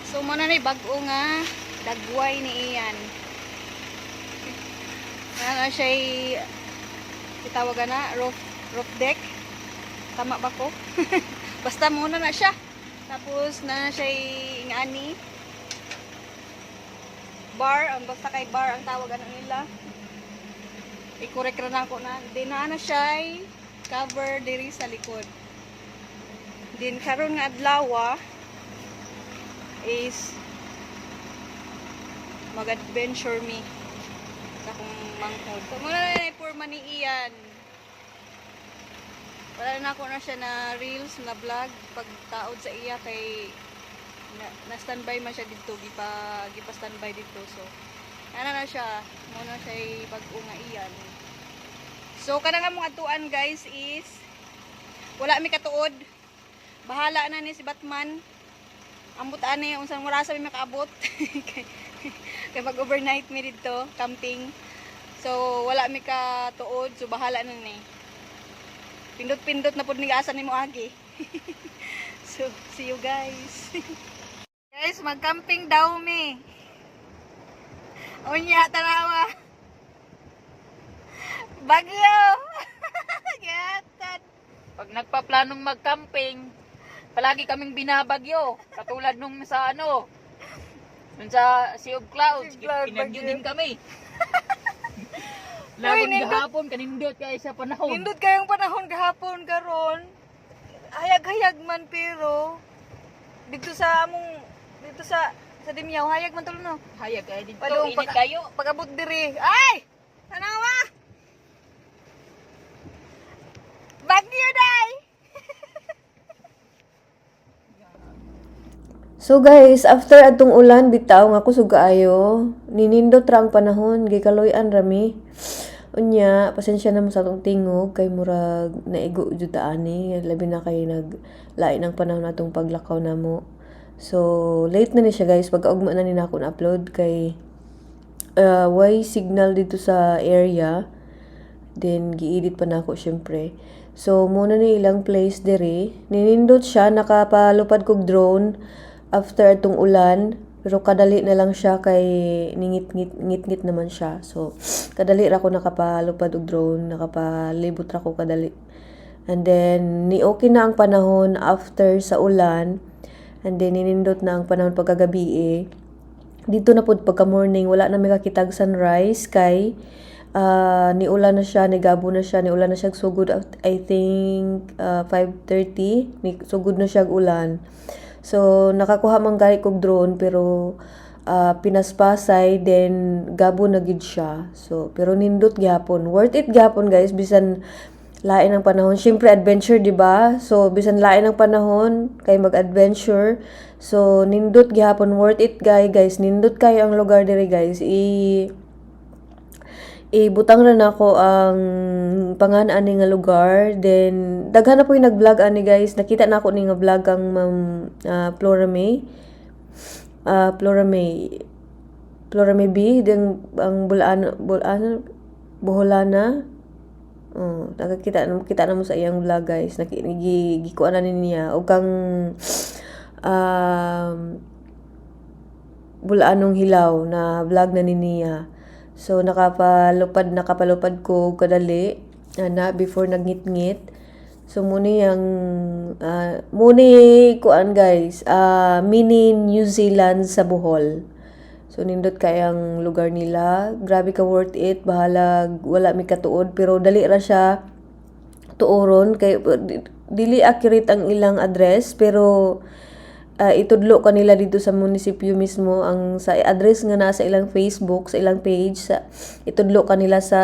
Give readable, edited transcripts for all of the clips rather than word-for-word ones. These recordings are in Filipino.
So mo na bag-o nga dagway ni iyan. Na siya itawagan na roof deck. Tama ba ko? Basta muna na siya. Tapos na siya ingani. Bar, ang basta kay bar ang tawag ano nila. I-correct na ako na. Then na siya cover diri sa likod. Then karon nga adlaw is mag-adventure me sa akong manghod. So muna na ipurma ni iyan. Wala na ako na siya na reels, na vlog pag taod sa iya kay na standby man siya dito, gipa standby dito. So ana na siya, muna siya pag-unga iyan. So kana nga mga tuan guys is wala mi katuod. Bahala na ni si Batman. Ambot ani unsang oras mi makaabot. Kay mag-overnight mi dito, camping. So wala mi ka tuod, so bahala na ni. Pindot-pindot na pud ni asan nimo agi. So see you guys. Guys, mag-camping daw mi. Unya tanawa. Bagyo. Gatan. Pag nagpaplanong mag-camping, palagi kaming binabagyo. Katulad nung sa ano, dun sa Sea of Clouds, pinagyo din kami. Lagon gahapon, kanindot kaya sa panahon. Nindot kayong panahon gahapon karon. Hayag-hayag man pero dito sa Dimyaw hayag man tulo no. Hayag kaya dito, Palong init kayo. pag-abot diri. Ay! Tanawa! Bagyo day! So guys, after atong ulan bitaw nga kusog kaayo, ninindot ra ang panahon, gikaloy-an rami. Unya, pasensya na mo sa atong tingog kay murag naigo jud ta ani, labi na kay naglain ang panahon atong paglakaw namo. So late na ni siya guys, pagkaugma na ni nako na upload kay way signal dito sa area. Then gi-edit pa nako syempre. So muna ni ilang place diri, ninindot siya, nakapalupad kog drone after atong ulan, pero kadali na lang siya kay ngit-ngit naman siya. So kadali ra ko nakapalupad og drone, nakapalibot ra ko kadali. And then ni okay na ang panahon after sa ulan. And then ninindot na ang panahon pagkagabi. Dito na pud pagka morning wala na may kakitag sunrise kay ni ulan na siya, ni gabo na siya, ni ulan na siya sugod I think 5:30 ni sugod na siya ulan. So nakakuha man gari kog drone pero pinaspasay then gabo na gid siya. So pero nindot gyapon, worth it gyapon guys bisan lain ang panahon. Syempre adventure, di ba? So bisan lain ang panahon kay mag-adventure. So nindot gyapon, worth it guys. Nindot kayo ang lugar diri guys. Ibutang ra nako ang pangan ani nga lugar. Then daghan na po yung nag-vlog ani guys. Nakita na ako ni nga vlog ang Ma'am Flora May. Flora May B, then ang Buholana. Nakakita na mo sa iyang vlog guys. Gikuan na niya og kang Bulanong Hilaw na vlog na niya. So nakapalupad ko kadali ana before nagngit-ngit. So muni kuan guys, mini New Zealand sa Bohol. So nindot kayang lugar nila, grabe ka worth it, bahalag wala mi katuod pero dali ra siya tuoron kay dili accurate ang ilang address pero itudlo kanila dito sa munisipyo mismo ang sa address nga nasa ilang Facebook, sa ilang page, itudlo kanila sa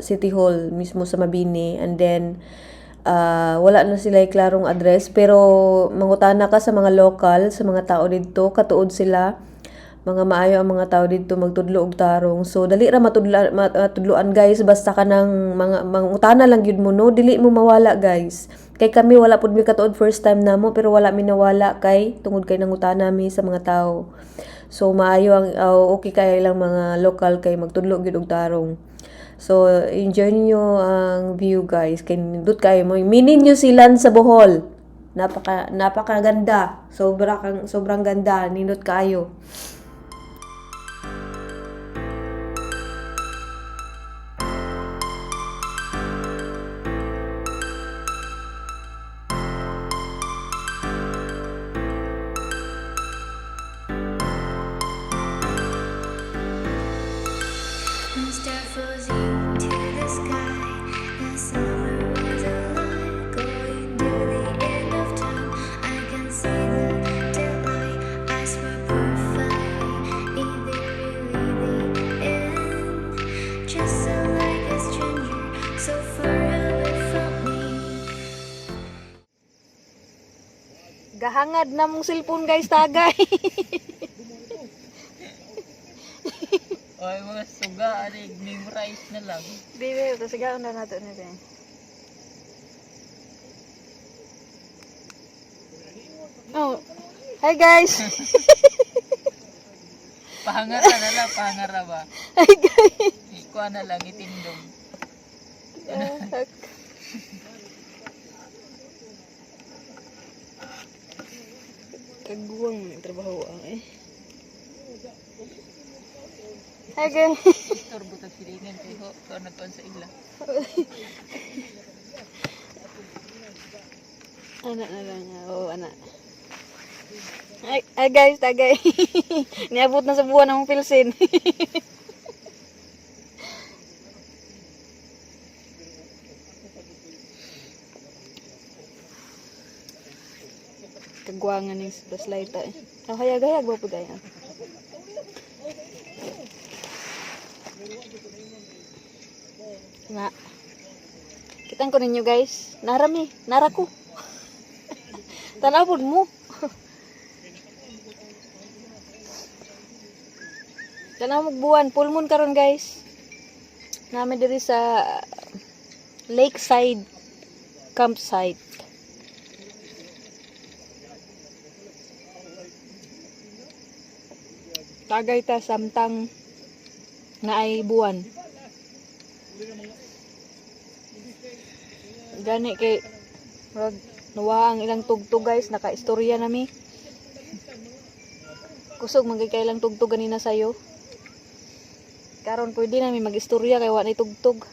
City Hall mismo sa Mabini. And then wala na sila klarong address pero mangutana ka sa mga local, sa mga tao dito, katuod sila, mga maayo ang mga tao dito magtudlo og tarong. So dali ra matudloan guys, basta ka nang mga mangutana lang gyud mo no, dili mo mawala guys. Kay kami wala pud mi katuod, first time namo pero wala mi nawala kay tungod kay nangutana mi sa mga tao. So maayo ang okay kay lang mga local kay magtudlo gyud og tarong. So enjoy niyo ang view guys, kay nindot kay mo mini New Zealand sa Bohol. Napakaganda. Sobrang ganda. Nindot kayo. Star floating to the sky. The summer was alive, going to the end of time. I can see the daylight. Eyes were perfect. Is it really the end? Just so like a stranger, so far away from me. Gahangad na mong cellphone guys, tagay. Oy, mga suga, memorize na lang. Dili, tapos sigaw na nato na din. Oh, hi guys. Pahangara na lang, pahangara ba? Hi guys. Ikuha na lang, itindong. Kaguwang trabaho eh. Hi guys. Tor butag silingan kay ho, ko nagkuan sa ila. Anak na lang. Oo, anak. Ay guys, tagay. Niabot na sa buwan ng pilsin. Kagwangan ng flashlight eh. Oh, hayag-hayag ba po tayo? Nga. Kitang ko ninyo guys. Narami. Nara ko. Tanawod mo. Tanaw mo buwan. Full moon karon guys. Namin diri sa lakeside campsite. Tagay ta samtang na ay buwan. Gani kay wag nawa ang ilang tugtog guys, naka-istorya nami. Kusog magkay ilang tugtog ganina sayo. Karon pwede nami mag-istorya kay wa na tugtog.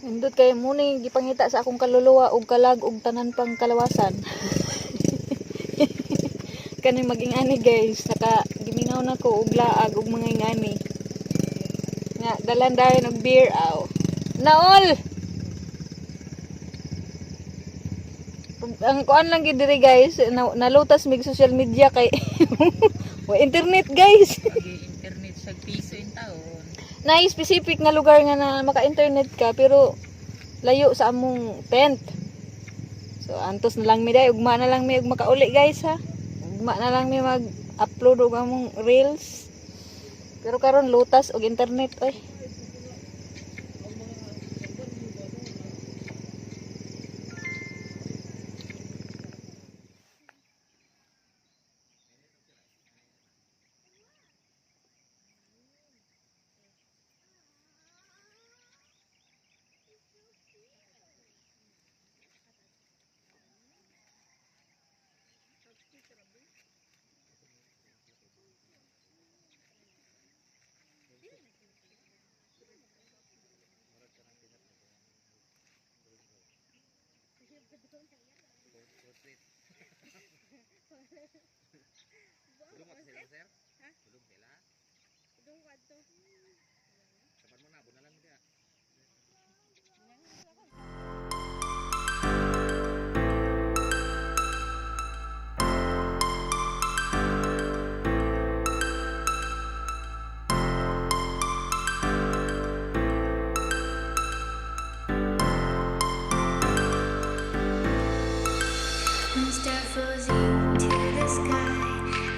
Nindot kay muna yung gipangita sa akong kaluluwa og kalag og tanan pang kalawasan. Kani maging ani guys, naka gimingaw na ko og laag og mga ingani. Nga dalan dayon og beer aw. Naol. Ang kuan lang gid diri guys, nalutas mig social media kay wa internet guys. Pagi internet sa piso in taon. Na specific nga lugar nga na maka-internet ka pero layo sa among tent. So antos na lang mi day, ugma na lang mi ug makauli guys ha. Ugma na lang mi mag-upload og among reels. Pero karon lutas og internet oy. Star floating to the sky.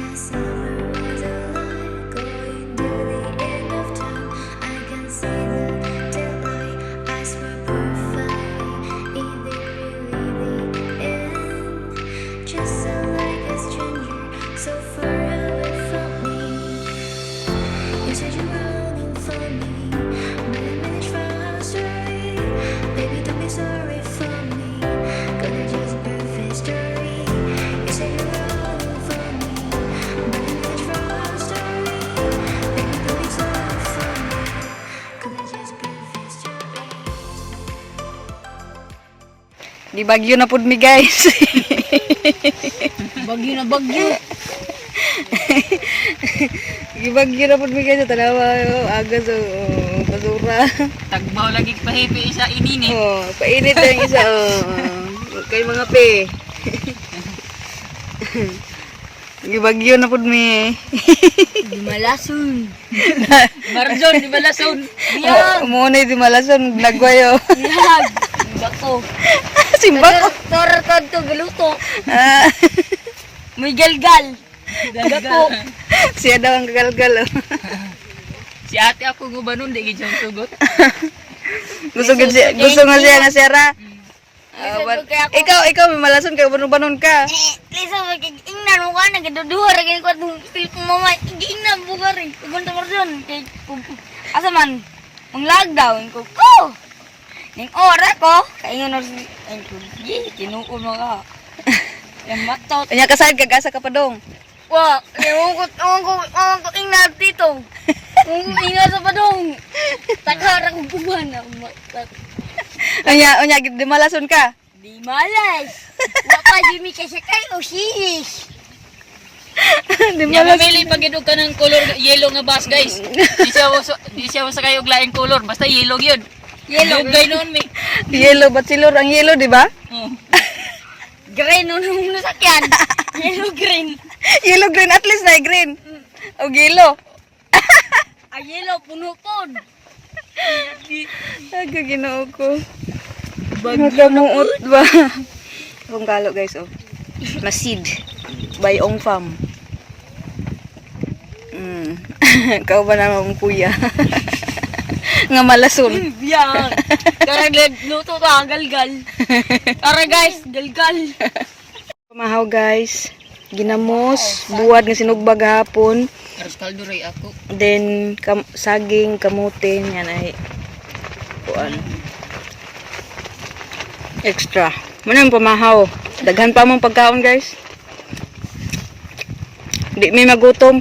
The summer was alive, going to the end of time. I can see the daylight. Eyes were perfect. Gibagyo na pud mi guys. Bagyo na bagyo. Gibagyo na pud mi guys sa tanawa. Aga so basura. Tagbaw lagi pahipi sa inini. Oh, painit na yung isa. Kay mga pe. Gibagyo na pud mi. Di malason. Marjon, di malason. Muna di malason nagwayo. Biyag. Bako. Simba ko. Tortod to galuto. Ah, May galgal. Bako. siya daw ang gagalgal. Si ate ako gubanon, di gijong sugot. Gusto nga siya nga sera. Ikaw may malason kay banon ka. Lisa, ingnan mo ka, nagaduduha, naging ko itong pilit mo mamay, ingnan mo ka rin, pupunta mo rin, kay, asa man, ang lockdown ko, ning ora ko, kaingon mo si, ay ko, kinuon mo ka, yung matot, Kanya kasad kagasa ka pa dong. ewan ko, ingnan dito, ingnan sa padong, takara ko buwan, Unya di malason ka. di malas, wapa Jimmy kasi kayo, sis. Di Nya malas. mamili pag idog ka ng color yellow nga bus, guys. Di siya sa kayo laing color, basta yellow yun. Yellow gay noon mi. Yellow but silor ang yellow, di ba? Oh. Green nung nasakyan, yellow green. Yellow green at least na green. O yellow. Ay, yellow, puno po. Aga ginoo ko. Magamuot ba? Kung kalo guys oh. Masid by Ong Fam. Kau ba naman kuya? Nga malason. Biyang. Karang luto to, ang galgal. Tara guys, galgal. Pamahaw guys. Ginamos, buwad nga sinugbag hapon. Aros kaldo ray ako. Then saging, kamutin, yan ay kuan. Extra. Muna yung pamahaw. Daghan pa mong pagkaon guys. Di may magutom.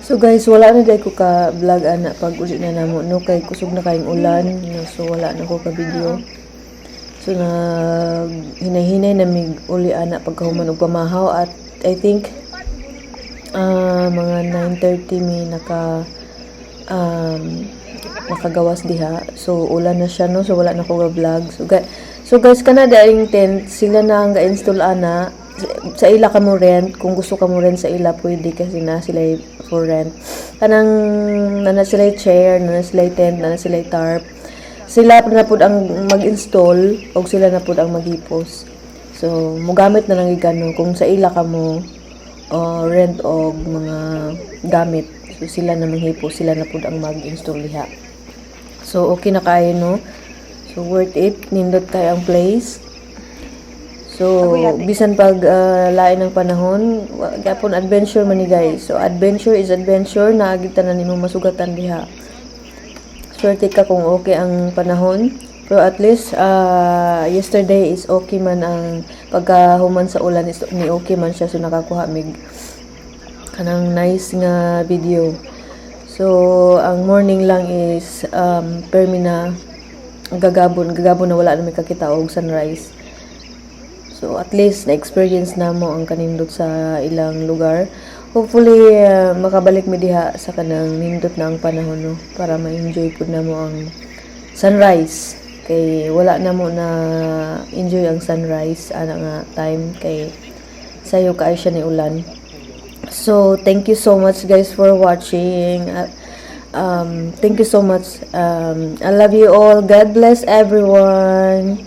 So guys, wala na dahil ko ka vlog ana pag uli na namo no kay kusog na kayong ulan no, so wala na ko ka video. So na hinay-hinay na mig uli ana pagkahuman og pamahaw at I think mga 9:30 mi nakagawas diha. So ulan na siya no, so wala na ko ka vlog. So guys kana daing tent sila na ang ga-install ana sa ila ka mo rent. Kung gusto ka mo rent sa ila pwede kasi na sila for rent. Kanang na sila chair, na sila tent, na sila tarp. Sila na pud ang mag-install o sila na pud ang maghipos. So mogamit na lang igano kung sa ila ka mo rent og mga gamit. So sila na manghipos, sila na pud ang mag-install diha. So okay na kayo no. So worth it, nindot kay ang place. So, bisan pag lain ng panahon, gapon adventure man ni guys. So, adventure is adventure, naagita na nimo masugatan diha. Swerte ka kung okay ang panahon. Pero at least, yesterday is okay man ang pagkahuman sa ulan, is ni okay man siya. So, nakakuha mig kanang nice nga video. So, ang morning lang is permina gagabon na wala na may kakita og sunrise. So, at least, na-experience na mo ang kanindot sa ilang lugar. Hopefully, makabalik mi diha sa kanang nindot na ang panahon, no? Para ma-enjoy po na mo ang sunrise. Kay, wala na mo na enjoy ang sunrise. Ana nga time. Kay, sayo kaay siya ni ulan. So, thank you so much, guys, for watching. Thank you so much. I love you all. God bless everyone.